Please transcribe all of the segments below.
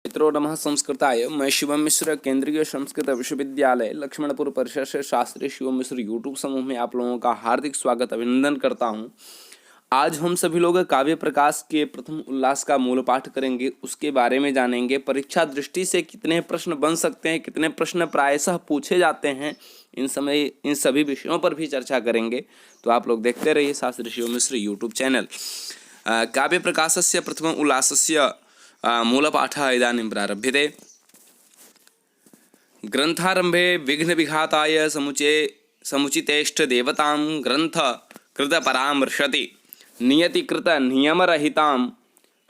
मित्रों नमः संस्कृताय। मैं शिवम मिश्र केंद्रीय संस्कृत विश्वविद्यालय लक्ष्मणपुर परिसर से शास्त्री शिवम मिश्र यूट्यूब समूह में आप लोगों का हार्दिक स्वागत अभिनंदन करता हूं। आज हम सभी लोग काव्य प्रकाश के प्रथम उल्लास का मूल पाठ करेंगे, उसके बारे में जानेंगे। परीक्षा दृष्टि से कितने प्रश्न बन सकते हैं, कितने प्रश्न प्रायशः पूछे जाते हैं, इन सभी विषयों पर भी चर्चा करेंगे। तो आप लोग देखते रहिए शास्त्री शिवम मिश्र यूट्यूब चैनल। काव्य प्रकाशस्य प्रथम उल्लासस्य मूलपाठः इदानीं प्रारभ्यते। ग्रंथारंभे विघ्न विघाताय समुचितेष्ट देवतां ग्रंथ कृत परामर्शति नियतिकृत नियमरहितां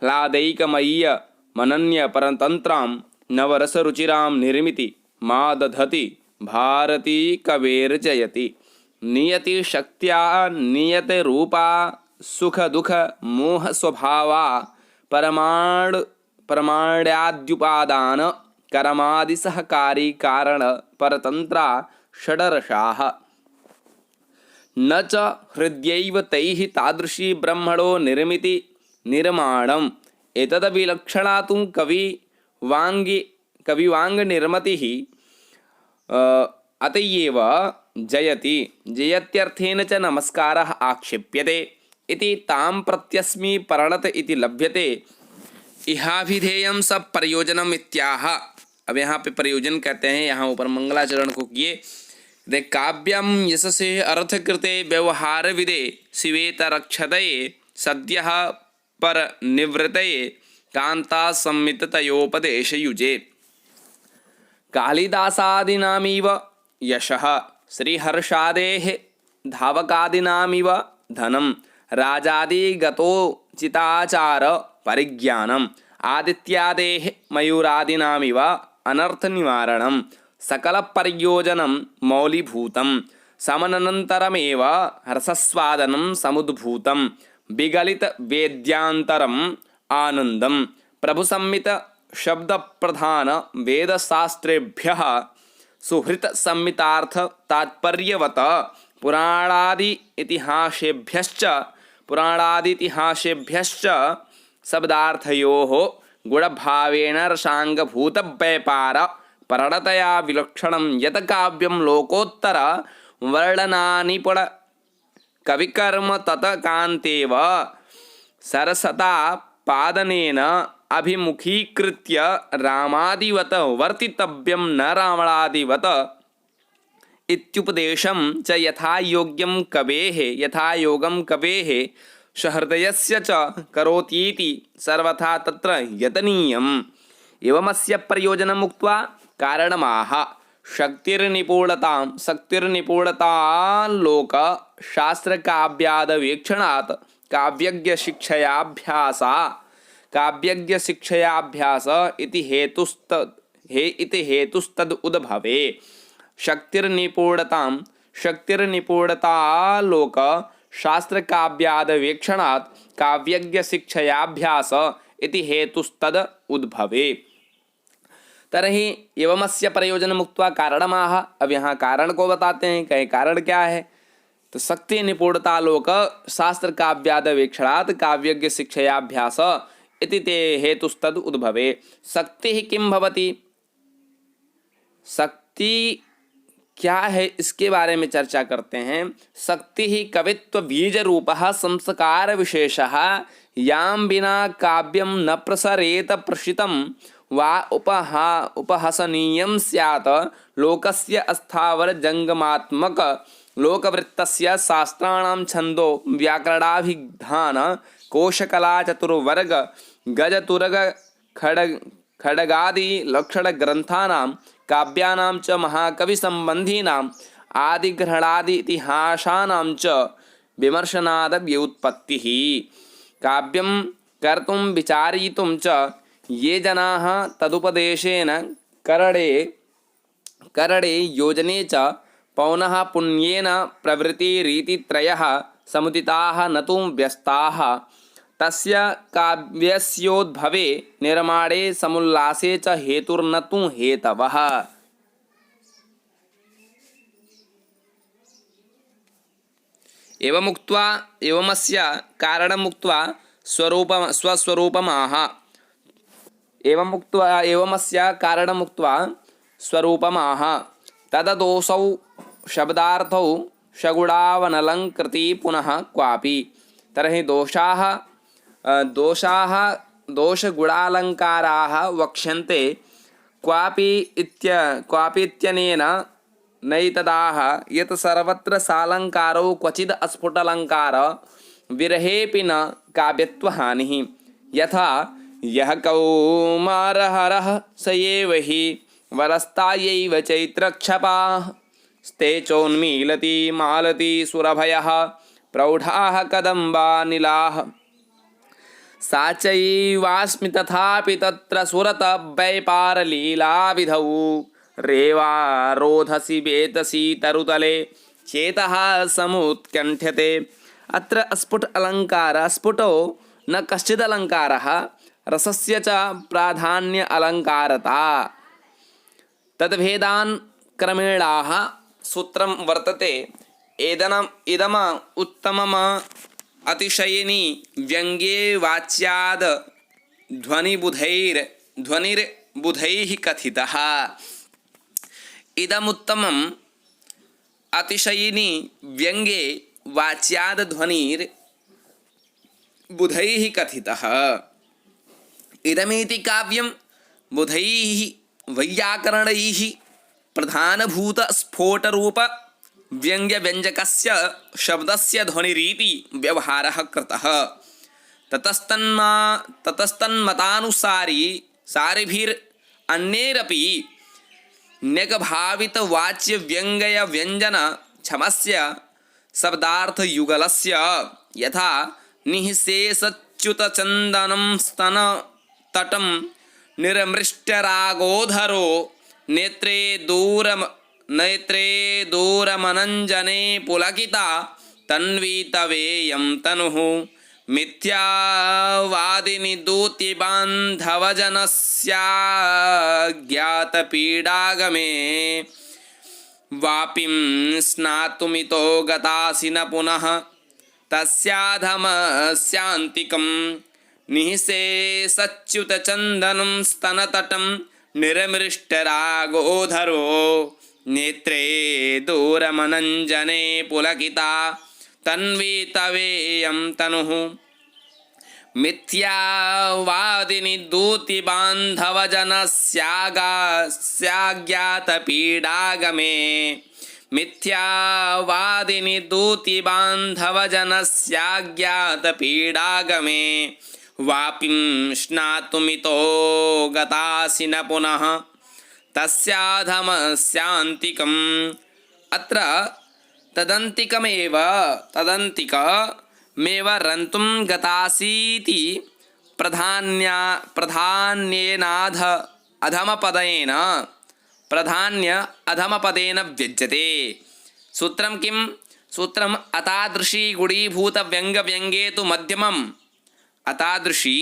ह्लादैकमय्य मनन्य परतंत्रां नवरसरुचिरां निर्मिति मा दधति भारती कवेर्जयति नियति शक्त्या नियते रूपा सुख दुख मोह स्वभावा परमाण्याद्युपादान कर्मादि सहकारी कारण परतंत्रा षडरसाः न च हृद्यैव तैः तादृशी ब्रह्मणो निर्मिति निर्माणम् एतदविलक्षणा तु कविवांग निर्मतिः अतएव जयति जयत्यर्थेन च नमस्कारः आक्षेप्यते इति तां प्रत्यस्मि परणत इति लभ्यते इहाभिधेयं सब प्रयोजनम इत्याह। अब यहाँ पे प्रयोजन कहते हैं, यहाँ ऊपर मंगलाचरण को किए। दे काव्यम यशसे अर्थकृते व्यवहार विदे शिवेत रक्षतये सद्यः पर निवृतये कांता संमिततयोपदेश युजे कालिदासादीनामिव यशः श्रीहर्षादेः धावकादीनामिव धनं राजादिगतोचिताचार परिज्ञानम् आदित्यादेः मयूरादीनामिव अनर्थ निवारणं सकल प्रयोजनं मौलीभूतं समनन्तरमेव रसस्वादनं समुद्भूतं विगलित वेद्यांतरम् आनन्दं प्रभुसम्मित शब्द प्रधान वेदशास्त्रेभ्यः सुहृत संमितार्थ तात्पर्यवत पुराणादि इतिहासेभ्यश्च शब्दार्थयोः गुणभावेन रसांगभूतव्यापार परणतया विलक्षणं यत् काव्यं लोकोत्तर वर्णनानिपुण कविकर्म तत कान्तेव सरसता पादनेन अभिमुखीकृत्य रामादिवत वर्तितव्यं न रावणादिवत इत्युपदेशं च यथायोगं कवेः सहृदयस्य च करोतीति सर्वथा तत्र यतनीयम्। एवमस्य प्रयोजनम् उक्त्वा कारणमाह शक्तिर्निपुणतालोक शास्त्रकाव्यादवीक्षणात् काव्यज्ञशिक्षयाभ्यास इति हेतुस्तद उद्भवे। शक्तिर्निपुणतालोक शास्त्रकाव्यादवीक्षणात् काव्यज्ञशिक्षयाभ्यास इति हेतुस्तद उद्भवे। तर्हि एवमस्य प्रयोजनम् उक्त्वा कारणमाह। अब यहाँ कारण को बताते हैं, कहे कारण क्या है। तो शक्ति निपुणतालोक शास्त्रकाव्यादवीक्षणात् काव्यज्ञशिक्षयाभ्यास इति ते हेतुस्तद उद्भवे। शक्ति किं भवति, शक्ति क्या है, इसके बारे में चर्चा करते हैं। शक्ति ही कवित्व बीज रूपः संस्कार विशेषः यां बिना काव्यं न प्रसरेत प्रशितं वा उपहसनीयं स्यात् लोकस्य अस्थावर जंगमात्मक लोकवृत्तस्य शास्त्राणां छंदो व्याकरणाभिधान कोशकला चतुर्वर्ग गजतुरग खड्गादि लक्षण ग्रंथानां काव्यानां च महाकवि संबंधीनां आदिग्रहणादि इतिहासानां च विमर्शनाद व्युत्पत्तिः। काव्यं कर्तुं विचारयितुं च ये जनाः तदुपदेशेन करणे योजने च पौनः पुण्येन प्रवृत्तिरीतित्रयः समुदिताः न तु व्यस्ताः तस्य काव्यस्योद्भवे निर्माणे समुल्लासे च हेतुर्न तु हेतवः। एवमस्य कारणमुक्त्वा स्वस्वरूपमाह। एवम् उक्त्वा एवमस्य कारणमुक्त्वा स्वरूपमाह। तददोषौ शब्दार्थौ शगुणावनलङ्कृति पुनः क्वापि। तर्हि दोषगुणालङ्काराः वक्ष्यन्ते क्वापि इत्यनेन नैतदाह यत् सर्वत्र सालङ्कारो क्वचिद् अस्फुटलङ्कार विरहेऽपि न काव्यत्वहानिः। यथा यः कौमारहरः स एव हि वरस्तायैव चैत्रक्षपाः स्ते चोन्मीलति मालति सुरभयः प्रौढाः कदम्बानिलाः। सा चैवास्मि तथापि तत्र सुरतवैपारलीलाविधौ रेवा रोधसि वेतसि तरुतले चेतः समुत्कण्ठ्यते। अत्र स्फुट अलङ्कारः स्फुटो न कश्चिद् अलङ्कारः रसस्य च प्राधान्य अलङ्कारता। तद्भेदान् क्रमेणाः सूत्रं वर्तते। इदम उत्तमम अतिशयिनी व्यङ्ग्ये वाच्याद् ध्वनिर्बुधैः कथितः। इदमुत्तमम् अतिशयिनी व्यङ्ग्ये वाच्याद् ध्वनिर्बुधैः कथितः। इदमिति काव्यं बुधैः वैयाकरणैः प्रधानभूतस्फोटरूप व्यङ्ग्यव्यञ्जकस्य शब्दस्य ध्वनिरीति व्यवहारः कृतः। ततस्तन्मतानुसारी सारिभिरन्यैरपि न्यगभावितवाच्यव्यङ्ग्यव्यञ्जनक्षमस्य शब्दार्थयुगलस्य यथा निःशेषच्युतचन्दनं स्तनतटं निर्मृष्टरागोधरो नेत्रे दूरमनञ्जने पुलकिता तन्वी तवेयं तनुः मिथ्यावादिनि दूतिबान्धवजनस्याज्ञातपीडागमे वापिं स्नातुमितो गतासि न पुनः तस्याधमस्यान्तिकं निःशेषच्युतचन्दनं स्तनतटं निर्मृष्टरागोधरो नेत्रे दूरमनञ्जने पुलकिता तन्वी तवेयं तनुः मिथ्यावादिनि दूतिबान्धवजनस्याज्ञातपीडागमे मिथ्यावादिनि दूतिबान्धवजनस्याज्ञातपीडागमे वापिं स्नातुमितो गतासि न पुनः तस्याधमस्यान्तिकम्। अत्र तदन्तिकमेव रन्तुं गतासीति अधमपदेन व्यज्यते। सूत्रं किं? सूत्रम् अतादृशी गुडीभूतव्यङ्ग्यव्यङ्गे तु मध्यमम्। अतादृशी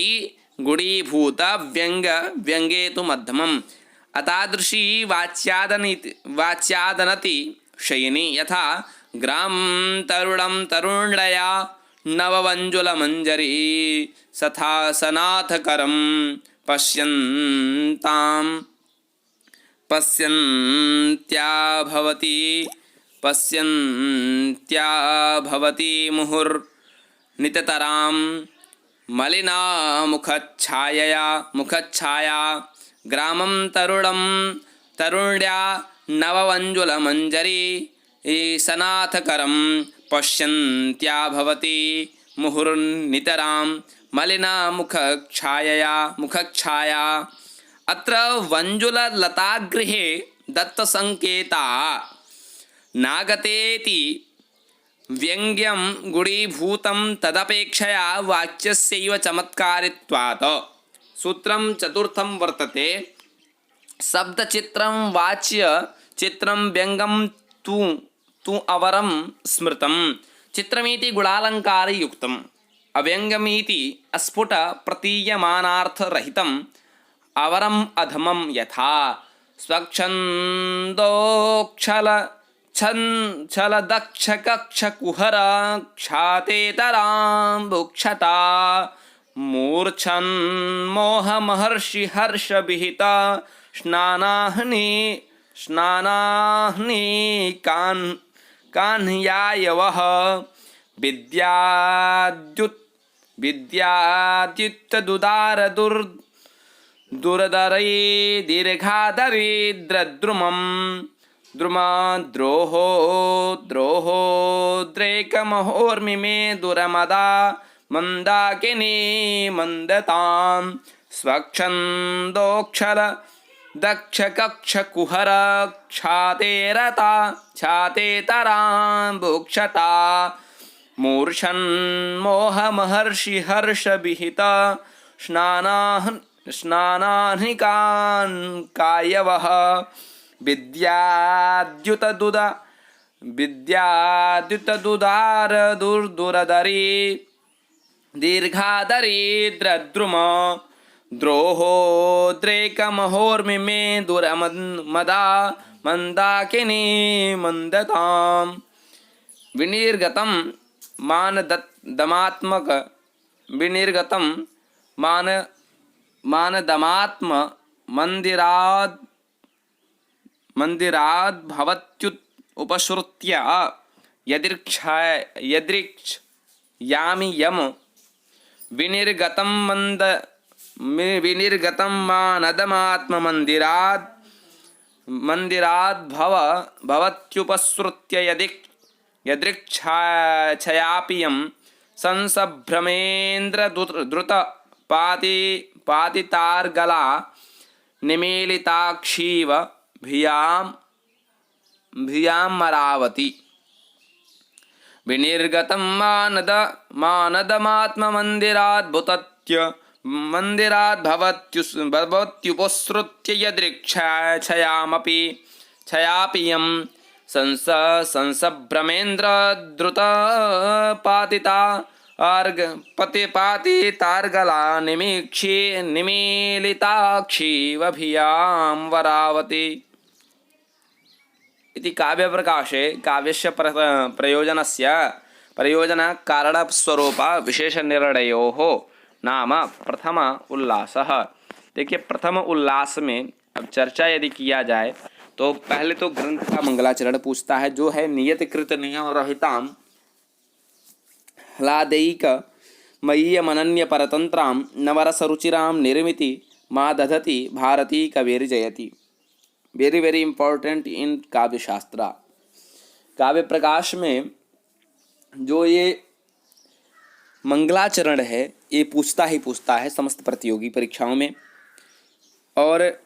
गुडीभूतव्यङ्ग्यव्यङ्गे तु मध्यमम्। अतादृशी वाच्यादनति शयिनी यथा ग्रामं तरुणं तरुण्या नववञ्जुलमञ्जरी सथा सनाथकरं पश्यन्त्या भवति मुहुर्नितरां मलिना मुखच्छाया ग्रामं तरुणं तरुण्या नववञ्जुलमञ्जरी सनाथकरं पश्यन्त्या भवति मुहुर्नितरां मलिना मुखच्छाया। अत्र वञ्जुललतागृहे दत्तसंकेता नागतेति व्यङ्ग्यं गुडीभूतं तदपेक्षया वाच्यस्यैव चमत्कारित्वात्। सूत्रं चतुर्थं वर्तते। शब्दचित्रं वाच्य चित्रं व्यङ्गं तु अवरं स्मृतं। चित्रमिति गुणालङ्कारयुक्तम् अव्यङ्गमिति अस्फुट प्रतीयमानार्थरहितम् अवरम् अधमं यथा स्वच्छन्दोच्छलदक्षकक्षकुहर क्षातेतरां भुक्षता मूर्छन् मोहमहर्षि हर्षविहिता स्नानाह्नि कान्ह्यायवः विद्याद्युत्तदुदार दुरदरै दीर्घादरिद्रद्रुमं द्रोहोद्रेकमहोर्मिमे दुरमदा मन्दाकिनी मन्दतां स्वच्छन्दोक्षल दक्षकक्षकुहर छातेतरां भुक्षता मूर्छन्मोहमहर्षि हर्षविहिता स्नानाह्निकान् कायवः विद्याद्युतदुदार दुर्दुरदरी दीर्घादरिद्रद्रुम द्रोहोद्रेकमहोर्मिमे दुरमदा मन्दाकिनी मन्दतां विनिर्गतं विनिर्गतं मानदमात्म मंदिराद् भवत्युत उपसृत्य यदृक्ष्यामि यम विनिर्गतं मानदमात्म मंदिराद् भवत्युपसृत्य यदृक्ष्यापि यम संसभ्रमेन्द्र द्रुत पातितार्गला निमीलिताक्षीव भियामरावती विनिर्गतं मानदमात्ममन्दिराद् भवत्युपसृत्य यदृक्ष्यापि यं संसभ्रमेन्द्र द्रुत पातितार्गला निमीलिताक्षीव भियामरावती इति काव्यप्रकाशे काव्यस्य प्रयोजनकारणस्वरूप विशेषनिर्णयोः नाम प्रथम उल्लासः। देखिए, प्रथम उल्लास में अब चर्चा यदि किया जाए तो पहले तो ग्रंथ का मंगलाचरण पूछता है, जो है नियतकृत नियम रहितां ह्लादैक मय्यमनन्य परतंत्रां नवरसरुचिरां निर्मिति मा दधति भारती कविर्जयति। Very very important in kavya shastra. काव्य प्रकाश में जो ये मंगलाचरण है ये पूछता है समस्त प्रतियोगी परीक्षाओं में। और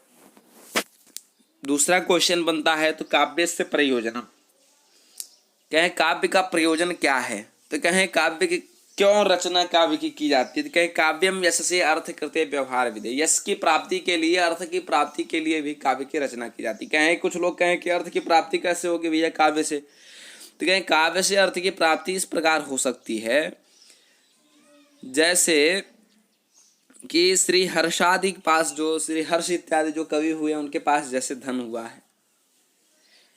दूसरा क्वेश्चन बनता है तो काव्य से प्रयोजन, कहें काव्य का प्रयोजन क्या है, तो कहें काव्य की क्यों रचना काव्य की जाती है, तो कहें काव्यम यश से अर्थ कृते व्यवहार विधे, यश की प्राप्ति के लिए अर्थ की प्राप्ति के लिए भी काव्य की रचना की जाती है। कहें कुछ लोग कहें कि अर्थ की प्राप्ति कैसे होगी भैया काव्य से, तो कहें काव्य से अर्थ की प्राप्ति इस प्रकार हो सकती है जैसे कि श्री हर्षादि के पास, जो श्री हर्ष इत्यादि जो कवि हुए उनके पास जैसे धन हुआ है,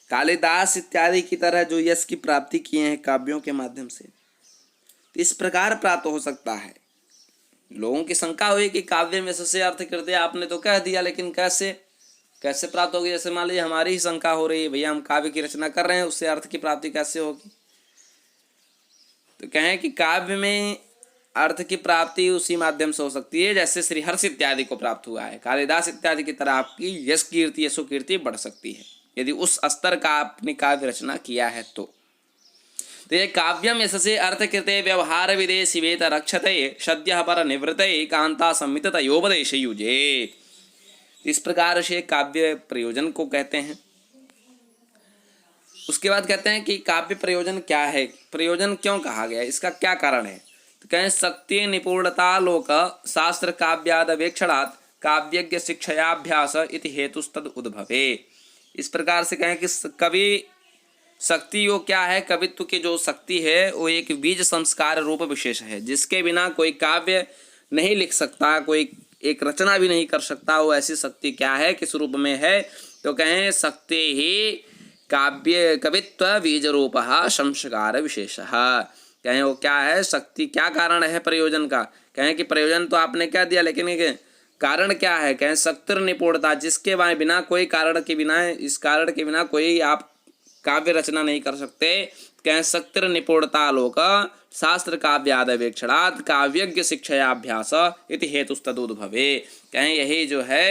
कालिदास इत्यादि की तरह जो यश की प्राप्ति किए हैं काव्यों के माध्यम से, तो इस प्रकार प्राप्त हो सकता है। लोगों की शंका हुई कि काव्य में यश से अर्थ कृते, आपने तो कह दिया, लेकिन कैसे प्राप्त होगी। जैसे मान लीजिए हमारी ही शंका हो रही है, भैया हम काव्य की रचना कर रहे हैं, उससे अर्थ की प्राप्ति कैसे होगी, तो कहें कि काव्य में अर्थ की प्राप्ति उसी माध्यम से हो सकती है जैसे श्री हर्ष इत्यादि को प्राप्त हुआ है। कालिदास इत्यादि की तरह आपकी यश कीर्ति यशो कीर्ति बढ़ सकती है यदि उस स्तर का आपने काव्य रचना किया है तो ये काव्यम यश से अर्थ कृते व्यवहार विदे शिवेत रक्षते सद्यः पर निवृत्ते कांता संमिततयोपदेश युजे। इस प्रकार से काव्य प्रयोजन को कहते हैं। उसके बाद कहते हैं कि काव्य प्रयोजन क्या है, प्रयोजन क्यों कहा गया, इसका क्या कारण है, तो कहें शक्ति निपुणता लोक शास्त्र काव्यादवेक्षणात् काव्यज्ञ शिक्षाभ्यास इति हेतुस्तद उद्भवे। इस प्रकार से कहें कि कवि शक्ति वो क्या है, कवित्व की जो शक्ति है वो एक बीज संस्कार रूप विशेष है जिसके बिना कोई काव्य नहीं लिख सकता, कोई एक रचना भी नहीं कर सकता। वो ऐसी शक्ति क्या है, किस रूप में है, तो कहें शक्ति ही काव्य कवित्व बीज रूप संस्कार विशेष। कहें वो क्या है, शक्ति क्या कारण है प्रयोजन का, कहें कि प्रयोजन तो आपने क्या दिया, लेकिन ये कारण क्या है, कहें शक्तिर निपुणता, जिसके बिना कोई कारण के बिना, इस कारण के बिना कोई आप काव्य रचना नहीं कर सकते। कहें शक्तिर निपुणता लोक शास्त्र काव्यादवेक्षणात् काव्यज्ञ शिक्षाभ्यास इति हेतुस्तदुद्भवे। कहें यही जो है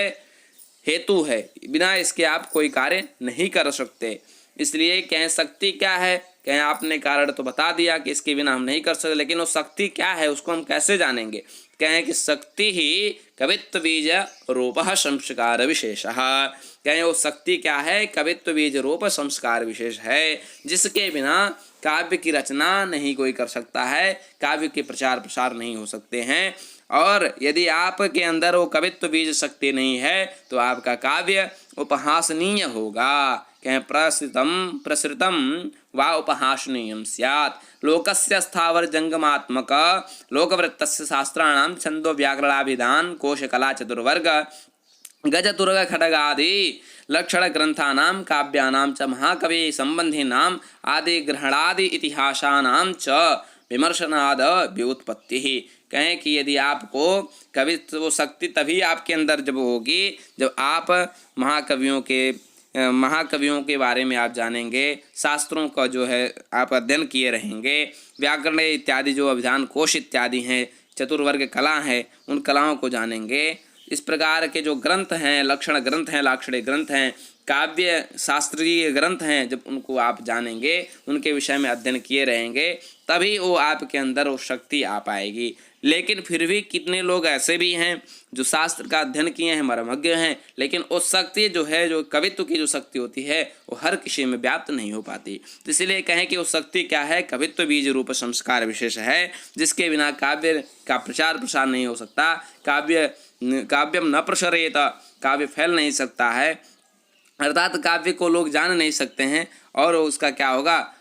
हेतु है, बिना इसके आप कोई कार्य नहीं कर सकते। इसलिए कहें शक्ति क्या है, कहें आपने कारण तो बता दिया कि इसके बिना हम नहीं कर सकते, लेकिन वो शक्ति क्या है उसको हम कैसे जानेंगे। कहें कि शक्ति ही कवित्व बीज रूप संस्कार विशेष। कहें वो शक्ति क्या है, कवित्व बीज रूप संस्कार विशेष है, जिसके बिना काव्य की रचना नहीं कोई कर सकता है, काव्य के प्रचार प्रसार नहीं हो सकते हैं। और यदि आपके अंदर वो कवित्व बीज शक्ति नहीं है तो आपका काव्य उपहासनीय होगा। कहें प्रसृतम वा उपहासनीयम स्यात्। लोकस्य स्थावर जंगमात्मक लोकवृत्तस्य शास्त्राणां छंदो व्याकरणाभिधान कोशकला चतुर्वर्ग गजतुर्ग खड्गादि लक्षण ग्रंथानां काव्यानां च महाकवि संबंधीनां आदि ग्रहणादि इतिहासानां च विमर्शनाद व्युत्पत्ति। कहें कि यदि आपको कवित्व वो शक्ति तभी आपके अंदर जब होगी जब आप महाकवियों के बारे में आप जानेंगे, शास्त्रों का जो है आप अध्ययन किए रहेंगे, व्याकरण इत्यादि जो अभिधान कोश इत्यादि हैं, चतुर्वर्ग कला है, उन कलाओं को जानेंगे। इस प्रकार के जो ग्रंथ हैं, लक्षण ग्रंथ हैं, लाक्षणिक ग्रंथ हैं, काव्य शास्त्रीय ग्रंथ हैं, जब उनको आप जानेंगे, उनके विषय में अध्ययन किए रहेंगे, तभी वो आपके अंदर वो शक्ति आ पाएगी। लेकिन फिर भी कितने लोग ऐसे भी हैं जो शास्त्र का अध्ययन किए हैं, मर्मज्ञ हैं, लेकिन वो शक्ति जो है, जो कवित्व की जो शक्ति होती है, वो हर किसी में व्याप्त नहीं हो पाती। तो इसलिए कहें कि वो शक्ति क्या है, कवित्व बीज रूप संस्कार विशेष है, जिसके बिना काव्य का प्रचार प्रसार नहीं हो सकता। काव्यम न प्रसरेत, काव्य फैल नहीं सकता है, अर्थात काव्य को लोग जान नहीं सकते हैं, और उसका क्या होगा,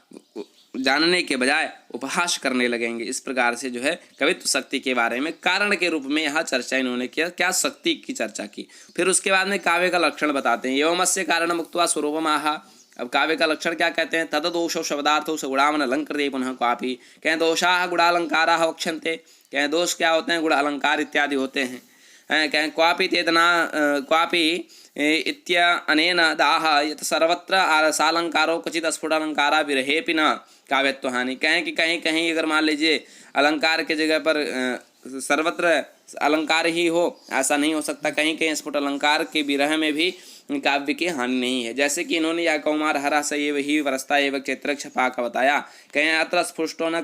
जानने के बजाय उपहास करने लगेंगे। इस प्रकार से जो है कवित्व शक्ति के बारे में कारण के रूप में यहाँ चर्चा इन्होंने किया, क्या शक्ति की चर्चा की। फिर उसके बाद में काव्य का लक्षण बताते हैं। एवमस्य कारण मुक्त्वा स्वरूपमाह। अब काव्य का लक्षण क्या कहते हैं, तद दोषो शब्दार्थो स गुणावन अलंकृते पुनः क्वापि। कहें दोषाः गुणालंकाराः वक्ष्यन्ते। कहें दोष क्या होते हैं, गुण अलंकार इत्यादि होते हैं। कहें क्वापि तेतना क्वापि इत्यनेन दाह यत् सर्वत्र सालंकारो क्वचित् स्फुटालंकारा विरहेपि न काव्यत्व हानि। कहें कि कहीं कहीं अगर मान लीजिए अलंकार के जगह पर सर्वत्र अलंकार ही हो, ऐसा नहीं हो सकता। कहीं कहीं स्फुट अलंकार के विरह में भी काव्य की हानि नहीं है। जैसे कि इन्होंने या कौमार हरा सैव ही वरस्ता एवं क्षेत्र क्षपा का बताया। कहें अत्र स्फुष्टो न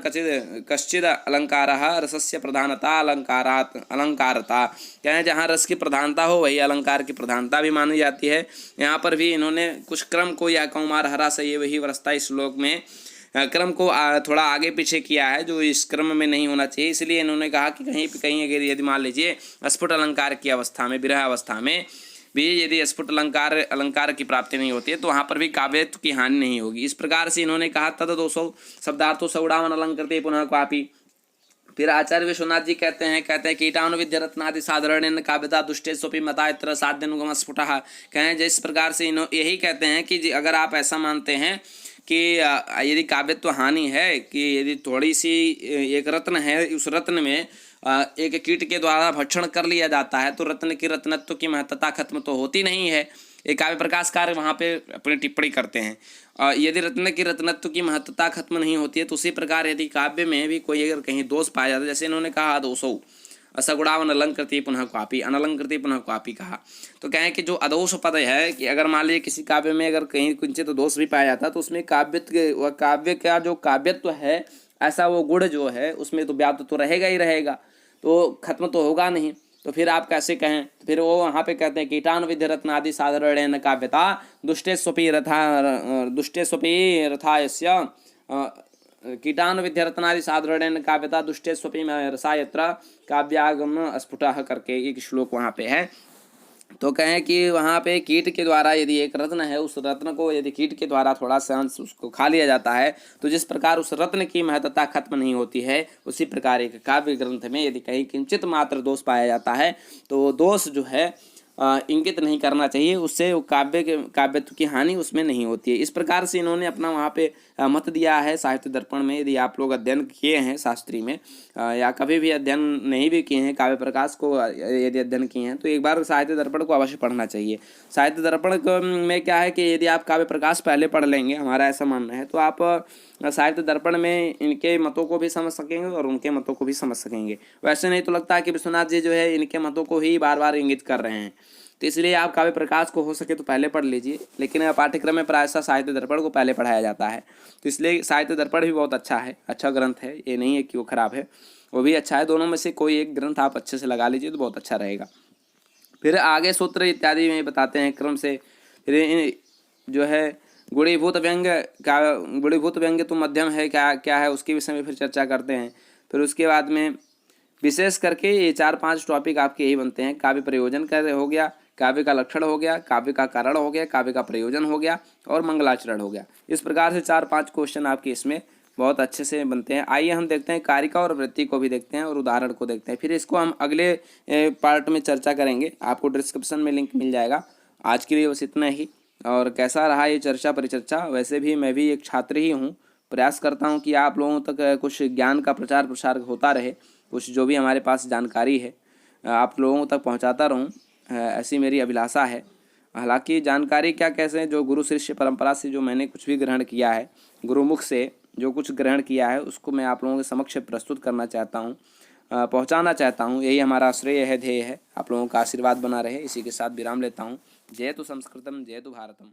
कश्चिद अलंकारः रसस्य प्रधानता अलंकारता। कहें जहाँ रस की प्रधानता हो वही अलंकार की प्रधानता भी मानी जाती है। यहाँ पर भी इन्होंने कुछ क्रम को या कौमार हरा सैव ही वरस्ता इस श्लोक में क्रम को थोड़ा आगे पीछे किया है, जो इस क्रम में नहीं होना चाहिए। इसलिए इन्होंने कहा कि कहीं कहीं अगर यदि मान लीजिए स्फुट अलंकार की अवस्था में, विरह अवस्था में भी यदि स्फुट अलंकार की प्राप्ति नहीं होती है तो वहाँ पर भी काव्यत्व की हानि नहीं होगी। इस प्रकार से इन्होंने कहा तद दोषो शब्दार्थो सगुणावन अलंकृते पुनः क्वापि। फिर आचार्य विश्वनाथ जी कहते हैं कीटाणुविद्य रत्नादि साधारण काव्यता दुष्टे स्वपि मता इत्र साध्यनुगम स्फुटः। कहें जिस प्रकार से यही कहते हैं कि अगर आप ऐसा मानते हैं कि यदि काव्यत्व हानि है, कि यदि थोड़ी सी एक रत्न है, उस रत्न में एक कीट के द्वारा भक्षण कर लिया जाता है तो रत्न की रत्नत्व की महत्ता खत्म तो होती नहीं है। एक काव्य प्रकाशकार वहाँ पे अपनी टिप्पणी करते हैं। यदि रत्न की रत्नत्व की महत्ता खत्म नहीं होती है तो उसी प्रकार यदि काव्य में भी कोई अगर कहीं दोष पाया जाता है, जैसे इन्होंने कहा दोषौ असगुणावन अलंकृति पुनः क्वापि, अनलंकृति पुनः क्वापि कहा, तो कहें कि जो अदोष पद है कि अगर मान लीजिए किसी काव्य में अगर कहीं किंचित तो दोष भी पाया जाता तो उसमें काव्य का जो काव्यत्व है, ऐसा वो गुण जो है उसमें तो व्याप्त तो रहेगा ही रहेगा, तो खत्म तो होगा नहीं। तो फिर आप कैसे कहें, फिर वो वहाँ पे कहते हैं कीटाणुविद्य रत्नादि साधारण काव्यता दुष्टे स्वपि रथायस्य कीटाणुविद्य रत्नादि साधारण काव्यता दुष्टे स्वपि रसा यत्र काव्यागम स्फुटः करके एक श्लोक वहाँ पे है। तो कहें कि वहाँ पे कीट के द्वारा यदि एक रत्न है, उस रत्न को यदि कीट के द्वारा थोड़ा सा अंश उसको खा लिया जाता है तो जिस प्रकार उस रत्न की महत्ता खत्म नहीं होती है, उसी प्रकार एक काव्य ग्रंथ में यदि कहीं किंचित मात्र दोष पाया जाता है तो दोष जो है इंगित नहीं करना चाहिए, उससे वो काव्यत्व की हानि उसमें नहीं होती है। इस प्रकार से इन्होंने अपना वहाँ पे मत दिया है साहित्य दर्पण में। यदि आप लोग अध्ययन किए हैं शास्त्री में या कभी भी अध्ययन नहीं भी किए हैं, काव्य प्रकाश को यदि अध्ययन किए हैं तो एक बार साहित्य दर्पण को अवश्य पढ़ना चाहिए। साहित्य दर्पण में क्या है कि यदि आप काव्य प्रकाश पहले पढ़ लेंगे, हमारा ऐसा मानना है, तो आप साहित्य दर्पण में इनके मतों को भी समझ सकेंगे और उनके मतों को भी समझ सकेंगे। वैसे नहीं तो लगता है कि विश्वनाथ जी जो है इनके मतों को ही बार बार इंगित कर रहे हैं। तो इसलिए आप काव्य प्रकाश को हो सके तो पहले पढ़ लीजिए, लेकिन पाठ्यक्रम में प्रायः साहित्य दर्पण को पहले पढ़ाया जाता है। तो इसलिए साहित्य दर्पण भी बहुत अच्छा है, अच्छा ग्रंथ है, ये नहीं है कि वो खराब है, वो भी अच्छा है। दोनों में से कोई एक ग्रंथ आप अच्छे से लगा लीजिए तो बहुत अच्छा रहेगा। फिर आगे सूत्र इत्यादि में बताते हैं क्रम से। फिर जो है गुणीभूत व्यंग का, गुणीभूत व्यंग तो मध्यम है क्या क्या है उसके विषय में फिर चर्चा करते हैं। फिर उसके बाद में विशेष करके ये 4-5 टॉपिक आपके यही बनते हैं। काव्य प्रयोजन का हो गया, काव्य का लक्षण हो गया, काव्य का कारण हो गया, काव्य का प्रयोजन हो गया और मंगलाचरण हो गया। इस प्रकार से 4-5 क्वेश्चन आपके इसमें बहुत अच्छे से बनते हैं। आइए हम देखते हैं कारिका और वृत्ति को भी देखते हैं और उदाहरण को देखते हैं। फिर इसको हम अगले पार्ट में चर्चा करेंगे, आपको डिस्क्रिप्शन में लिंक मिल जाएगा। आज के लिए बस इतना ही। और कैसा रहा ये चर्चा परिचर्चा? वैसे भी मैं भी एक छात्र ही हूँ, प्रयास करता हूँ कि आप लोगों तक कुछ ज्ञान का प्रचार प्रसार होता रहे, कुछ जो भी हमारे पास जानकारी है आप लोगों तक पहुँचाता रहूँ, ऐसी मेरी अभिलाषा है। हालांकि जानकारी क्या कैसे, जो गुरु शिष्य परंपरा से जो मैंने कुछ भी ग्रहण किया है, गुरुमुख से जो कुछ ग्रहण किया है, उसको मैं आप लोगों के समक्ष प्रस्तुत करना चाहता हूँ, पहुँचाना चाहता हूँ। यही हमारा श्रेय है, ध्येय है। आप लोगों का आशीर्वाद बना रहे, इसी के साथ विराम लेता हूँ। जय तो संस्कृतम, जय तो भारतम।